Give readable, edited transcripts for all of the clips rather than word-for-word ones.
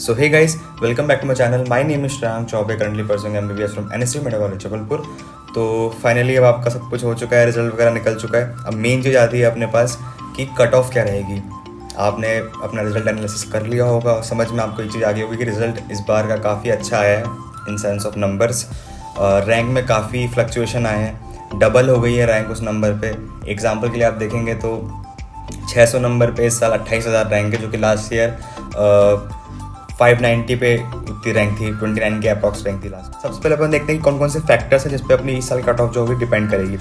So hey guys, welcome back to my channel. My name is Shreyang Chaubey, currently pursuing MBBS from NSU medical college Jabalpur. तो finally अब आपका सब कुछ हो चुका है, रिजल्ट वगैरह निकल चुका है। अब मेन चीज़ आती है अपने पास कि कट ऑफ क्या रहेगी। आपने अपना रिजल्ट एनालिसिस कर लिया होगा और समझ में आपको ये चीज़ आ गई होगी कि रिजल्ट इस बार का काफ़ी अच्छा आया है in sense of numbers. Rank में काफ़ी फ्लक्चुएशन आए हैं, डबल हो गई है रैंक उस नंबर पे। एग्जाम्पल के लिए आप देखेंगे तो 600 नंबर पे इस साल 28,000 रैंक है, जो कि लास्ट ईयर 590 पे उतनी रैंक थी, 29 के अप्रॉक्स रैंक थी लास्ट। सबसे पहले अपन देखते हैं कि कौन कौन से फैक्टर्स हैं जिस पे अपनी इस साल कट ऑफ जो होगी डिपेंड करेगी।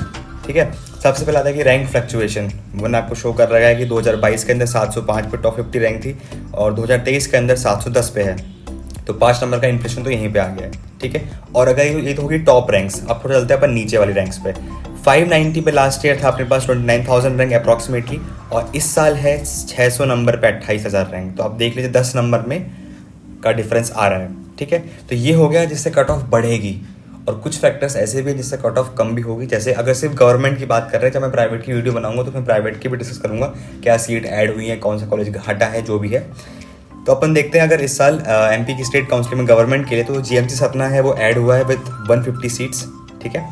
ठीक है, सबसे पहले आता है कि रैंक फ्लक्चुएशन। मैंने आपको शो कर रहा है कि 2022 के अंदर 705 पे टॉप 50 रैंक थी और 2023 के अंदर 710 पे है, तो 5 नंबर का इन्फ्लेशन तो यहीं पे आ गया है। ठीक है, और अगर ये तो होगी टॉप रैंक्स। अब थोड़ा चलते हैं अपन नीचे वाली रैंक्स पे। 590 पे लास्ट ईयर था अपने पास 29,000 रैंक अप्रॉक्सीमेटली, और इस साल है 600 नंबर पे 28,000 रैंक। तो आप देख लीजिए 10 नंबर में का डिफरेंस आ रहा है। ठीक है, तो ये हो गया जिससे कट ऑफ बढ़ेगी। और कुछ फैक्टर्स ऐसे भी हैं जिससे कट ऑफ कम भी होगी। जैसे अगर सिर्फ गवर्नमेंट की बात कर रहे हैं, जब मैं प्राइवेट की वीडियो बनाऊंगा तो मैं प्राइवेट की भी डिस्कस करूंगा, क्या सीट ऐड हुई है, कौन सा कॉलेज हटा है, जो भी है। तो अपन देखते हैं अगर इस साल एमपी की स्टेट काउंसिल में गवर्नमेंट के लिए तो जीएमसी सतना है वो ऐड हुआ है विद 150 सीट्स। ठीक है,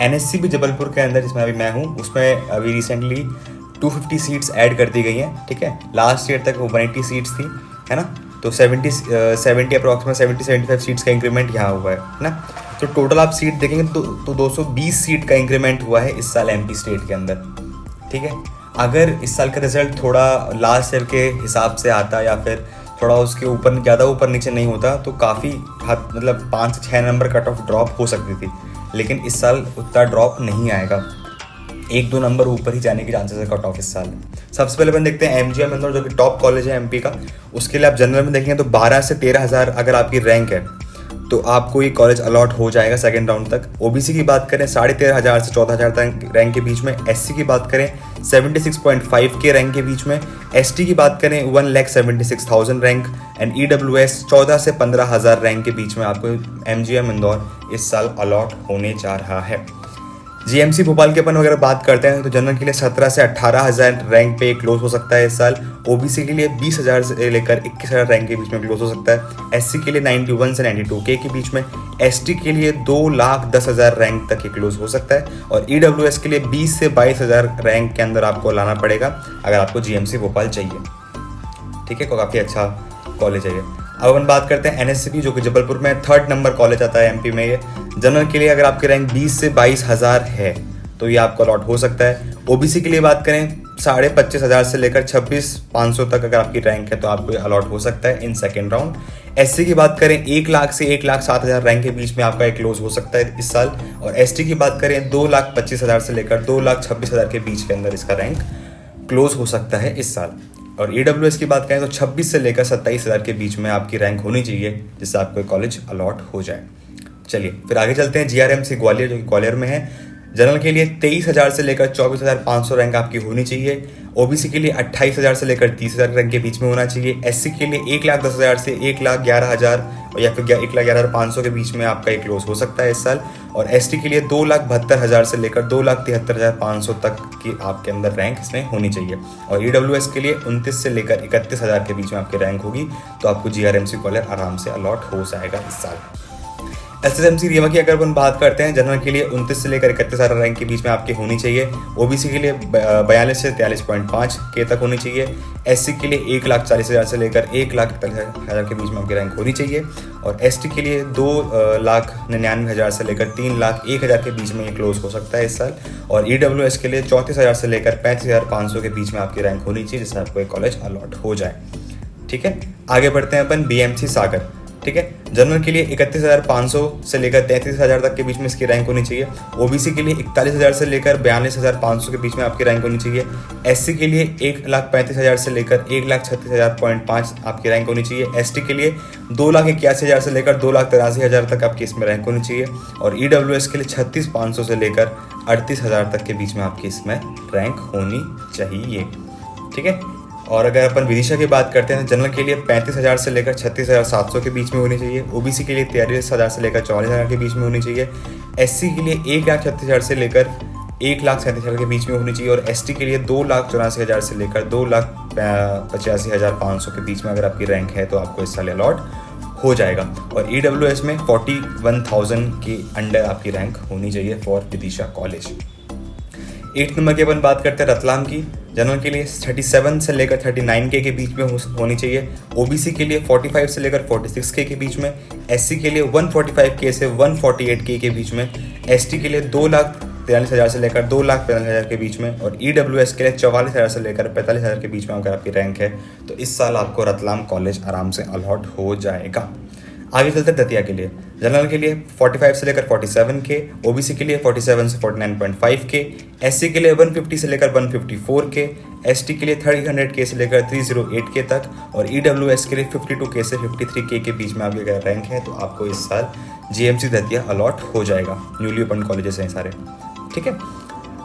एनएससी भी जबलपुर के अंदर जिसमें अभी मैं हूँ उसमें अभी रिसेंटली 250 सीट्स ऐड कर दी गई हैं। ठीक है, लास्ट ईयर तक वो 180 सीट्स थी, है ना। तो 70 अप्रॉक्सीमेट 75 सीट्स का इंक्रीमेंट यहाँ हुआ है ना। तो टोटल आप सीट देखेंगे तो 220 सीट का इंक्रीमेंट हुआ है इस साल एमपी स्टेट के अंदर। ठीक है, अगर इस साल का रिजल्ट थोड़ा लास्ट ईयर के हिसाब से आता या फिर थोड़ा उसके ऊपर ज़्यादा ऊपर नीचे नहीं होता तो काफ़ी मतलब 5 से 6 नंबर कट ऑफ ड्रॉप हो सकती थी, लेकिन इस साल उतना ड्रॉप नहीं आएगा। 1-2 नंबर ऊपर ही जाने की चांसेस है कट ऑफ इस साल। सबसे पहले अपन देखते हैं एमजीएम इंदौर, जो कि टॉप कॉलेज है एमपी का। उसके लिए आप जनरल में देखेंगे तो 12 से 13,000 अगर आपकी रैंक है तो आपको ये कॉलेज अलॉट हो जाएगा सेकंड राउंड तक। ओबीसी की बात करें 13,500 से 14,000 तक रैंक के बीच में। एससी की बात करें 76.5 के रैंक के बीच में। एसटी की बात करें 1,76,000 रैंक। एंड ईडब्ल्यूएस 14 से 15,000 रैंक के बीच में आपको एमजीएम इंदौर इस साल अलॉट होने जा रहा है। जीएमसी भोपाल के अपन वगैरह बात करते हैं तो जनरल के लिए 17 से 18,000 रैंक पे क्लोज हो सकता है इस साल। ओबीसी के लिए 20,000 से लेकर 21,000 रैंक के बीच में क्लोज हो सकता है। एससी के लिए 91 से 92K के बीच में। एसटी के लिए 2,10,000 रैंक तक ये क्लोज हो सकता है। और ईडब्ल्यूएस के लिए 20 से 22,000 रैंक के अंदर आपको लाना पड़ेगा अगर आपको जीएमसी भोपाल चाहिए। ठीक है, काफ़ी अच्छा कॉलेज है ये। अब अपन बात करते हैं एनएससीपी, जो कि जबलपुर में 3rd नंबर कॉलेज आता है एमपी में। ये जनरल के लिए अगर आपकी रैंक 20 से 22,000 है तो ये आपको अलॉट हो सकता है। ओबीसी के लिए बात करें 25,500 से लेकर 26,500 तक अगर आपकी रैंक है तो आपको अलॉट हो सकता है इन सेकेंड राउंड। एससी की बात करें 1 लाख से 1,07,000 रैंक के बीच में आपका एक क्लोज हो सकता है इस साल। और एसटी की बात करें 2,25,000 से लेकर 2,26,000 के बीच के अंदर इसका रैंक क्लोज हो सकता है इस साल। और ईडब्ल्यूएस की बात करें तो 26 से लेकर 27,000 के बीच में आपकी रैंक होनी चाहिए जिससे आपको कॉलेज अलॉट हो जाए। चलिए फिर आगे चलते हैं जीआरएमसी ग्वालियर, जो कि ग्वालियर में है। जनरल के लिए 23,000 से लेकर 24,500 रैंक आपकी होनी चाहिए। ओबीसी के लिए 28,000 से लेकर 30,000 रैंक के बीच में होना चाहिए। एससी के लिए 1,10,000 से 1,11,000 या फिर 1,11,500 के बीच में आपका एक क्लोज हो सकता है इस साल। और एसटी के लिए 2,72,000 से लेकर 2,73,500 तक की आपके अंदर रैंक इसमें होनी चाहिए। और ईडब्ल्यूएस के लिए 29 से लेकर 31,000 के बीच में आपकी रैंक होगी तो आपको जीआरएमसी कॉलेज आराम से अलॉट हो जाएगा इस साल। एसएसएमसी रीवा की अगर अपन बात करते हैं, जनरल के लिए 29 से लेकर 31,000 रैंक के बीच में आपकी होनी चाहिए। ओबीसी के लिए 42 से 43.5 के तक होनी चाहिए। एससी के लिए 1,40,000 से लेकर 1,41,000 के बीच में आपकी रैंक होनी चाहिए। और एसटी के लिए 2,99,000 से लेकर 3,01,000 के बीच में ये क्लोज हो सकता है इस साल। और ईडब्ल्यूएस के लिए 34,000 से लेकर 35,500 के बीच में आपकी रैंक होनी चाहिए जिससे आपको एक कॉलेज अलॉट हो जाए। ठीक है, आगे बढ़ते हैं अपन बीएमसी सागर। ठीक है, जनरल के लिए 31,500 से लेकर 33,000 तक के बीच में इसकी रैंक होनी चाहिए। ओबीसी के लिए 41,000 से लेकर 42,500 के बीच में आपकी रैंक होनी चाहिए। एससी के लिए 1,35,000 से लेकर 1,36,500 आपकी रैंक होनी चाहिए। एसटी के लिए 2,81,000 से लेकर 2,83,000 तक आपकी इसमें रैंक होनी चाहिए। और ईडब्ल्यूएस के लिए 36,500 से लेकर 38,000 तक के बीच में आपकी इसमें रैंक होनी चाहिए। ठीक है, और अगर अपन विदिशा की बात करते हैं, जनरल के लिए 35,000 से लेकर 36,700 के बीच में होनी चाहिए। ओबीसी के लिए 43,000 से लेकर 44,000 के बीच में होनी चाहिए। एससी के लिए 1,36,000 से लेकर 1,37,000 के बीच में होनी चाहिए, और एसटी के लिए 2,84,000 से लेकर 2,85,500 के बीच में अगर आपकी रैंक है तो आपको इस साल अलॉट हो जाएगा। और ईडब्ल्यूएस में 41,000 के अंडर आपकी रैंक होनी चाहिए फॉर विदिशा कॉलेज। 8 नंबर की अपन बात करते हैं रतलाम की। जनरल के लिए 37 से लेकर 39K के बीच में होनी चाहिए। ओबीसी के लिए 45 से लेकर 46K के बीच में। एससी के लिए 145K से 148K के बीच में। एसटी के लिए 2,43,000 से लेकर 2,45,000 के बीच में। और ईडब्ल्यूएस के लिए 44,000 से लेकर 45,000 के बीच में अगर आपकी रैंक है तो इस साल आपको रतलाम कॉलेज आराम से अलॉट हो जाएगा। आगे चलते हैं दतिया के लिए। जनरल के लिए 45 से लेकर 47K, ओबीसी के लिए 47 से 49.5K, एससी के लिए 150 से लेकर 154K, एसटी के लिए 300K से लेकर 308K तक, और ईडब्ल्यूएस के लिए 52K से 53K के बीच में आपकी अगर रैंक है तो आपको इस साल जीएमसी दतिया अलॉट हो जाएगा। न्यूली ओपन कॉलेजेस हैं सारे, ठीक है।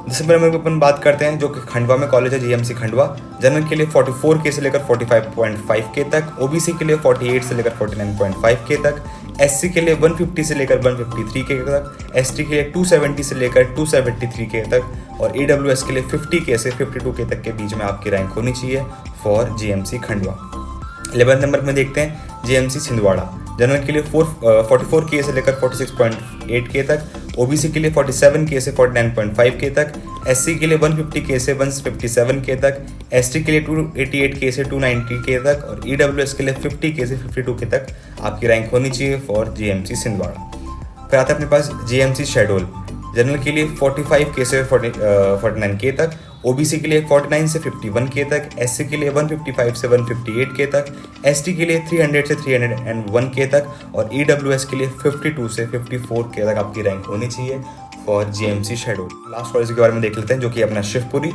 दिसंबर में अपन बात करते हैं जो कि खंडवा में कॉलेज है, जीएमसी खंडवा। जनरल के लिए 44K से लेकर 45.5K तक, ओबीसी के लिए 48 से लेकर 49.5K तक, एससी के लिए 150 से लेकर 153K तक, एसटी के लिए 270 से लेकर 273K तक, और ईडब्ल्यूएस के लिए 50K से 52K तक के बीच में आपकी रैंक होनी चाहिए फॉर जीएमसी खंडवा। 11 नंबर में देखते हैं जीएमसी छिंदवाड़ा। जनरल के लिए 44K से लेकर 46.8K तक, ओबीसी के लिए 47K से 49.5K तक, एससी के लिए 150K से 157K तक, एसटी के लिए 288K से 290K तक, और ईडब्ल्यूएस के लिए 50K से 52K तक आपकी रैंक होनी चाहिए फॉर जीएमसी छिंदवाड़ा। फिर आता है अपने पास जीएमसी शहडोल। जनरल के लिए 45K से 49K तक, ओबीसी के लिए 49 से 51K तक, एससी के लिए 155 से 158K तक, एसटी के लिए 300 से 301K तक, और ईडब्ल्यूएस के लिए 52 से 54K तक आपकी रैंक होनी चाहिए for GMC Shahdol. Last college के बारे में देख लेते हैं जो कि अपना शिवपुरी,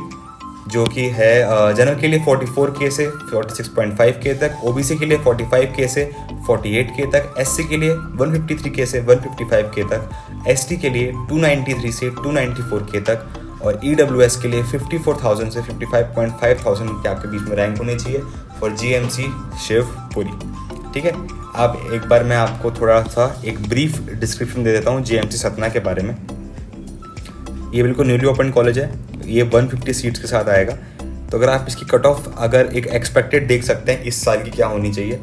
जो कि है जनरल के लिए 44K से 46.5K तक, ओबीसी के लिए 45K से 48K तक, एससी के लिए 153K से 155K तक, एसटी के लिए 293 से 294K तक, और ईडब्ल्यूएस के लिए 54,000 से 55,500 के आपके बीच में रैंक होनी चाहिए फॉर जीएमसी शिवपुरी, ठीक है। अब एक बार मैं आपको थोड़ा सा एक ब्रीफ डिस्क्रिप्शन दे देता हूँ जीएमसी सतना के बारे में। ये बिल्कुल न्यूली ओपन कॉलेज है, ये 150 सीट्स के साथ आएगा। तो अगर आप इसकी कट ऑफ अगर एक एक्सपेक्टेड देख सकते हैं इस साल की क्या होनी चाहिए,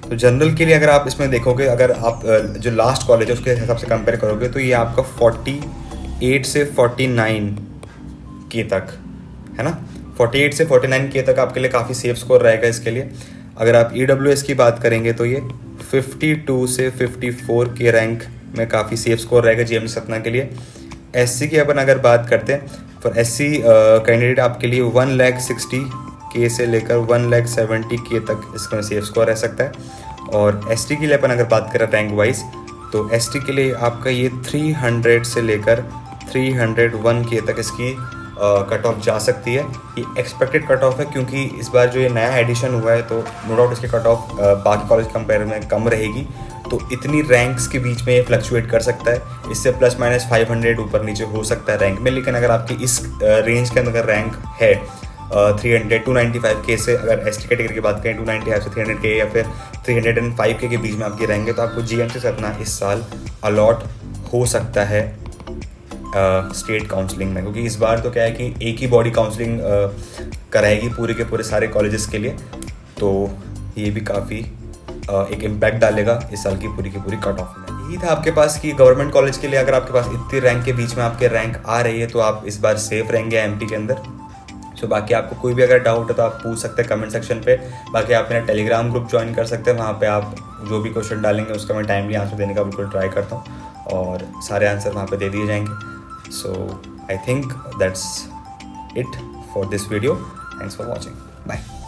तो जनरल के लिए अगर आप इसमें देखोगे, अगर आप जो लास्ट कॉलेज है उसके हिसाब से कंपेयर करोगे तो ये आपका 48 से 49K तक है ना, 48 से 49K तक आपके लिए काफ़ी सेफ स्कोर रहेगा इसके लिए। अगर आप ईडब्ल्यूएस की बात करेंगे तो ये 52 से 54K रैंक में काफ़ी सेफ स्कोर रहेगा जीएमसी सतना के लिए। एससी की अपन अगर बात करते हैं तो एससी कैंडिडेट आपके लिए 1,60K से लेकर 1,70K तक इसमें सेफ स्कोर रह सकता है। और एसटी के लिए अपन अगर बात करें रैंक वाइज तो एसटी के लिए आपका ये 300 से लेकर 301K तक इसकी कट ऑफ जा सकती है। ये एक्सपेक्टेड कट ऑफ है क्योंकि इस बार जो ये नया एडिशन हुआ है तो नो डाउट इसकी कट ऑफ बाकी कॉलेज कंपेयर में कम रहेगी, तो इतनी रैंक्स के बीच में ये फ्लक्चुएट कर सकता है। इससे ±500 ऊपर नीचे हो सकता है रैंक में, लेकिन अगर आपकी इस रेंज के अंदर रैंक है 300 295K से, अगर एसटी कैटेगरी की बात करें 295 से 300K या फिर 305K के बीच में आपकी रैंक है तो आपको जीएमसी सतना इस साल अलॉट हो सकता है स्टेट काउंसलिंग में, क्योंकि इस बार तो क्या है कि एक ही बॉडी काउंसलिंग कराएगी पूरे के पूरे सारे कॉलेजेस के लिए, तो ये भी काफ़ी एक इम्पैक्ट डालेगा इस साल की पूरी कट ऑफ में। यही था आपके पास कि गवर्नमेंट कॉलेज के लिए अगर आपके पास इतनी रैंक के बीच में आपके रैंक आ रही है तो आप इस बार सेफ रहेंगे एमपी के अंदर। सो बाकी आपको कोई भी अगर डाउट है तो आप पूछ सकते हैं कमेंट सेक्शन पे। बाकी आप मेरा टेलीग्राम ग्रुप ज्वाइन कर सकते हैं, वहाँ पे आप जो भी क्वेश्चन डालेंगे उसका मैं टाइमली आंसर देने का बिल्कुल ट्राई करता हूँ और सारे आंसर वहाँ पे दे दिए जाएंगे। So I think that's it for this video. Thanks for watching. Bye.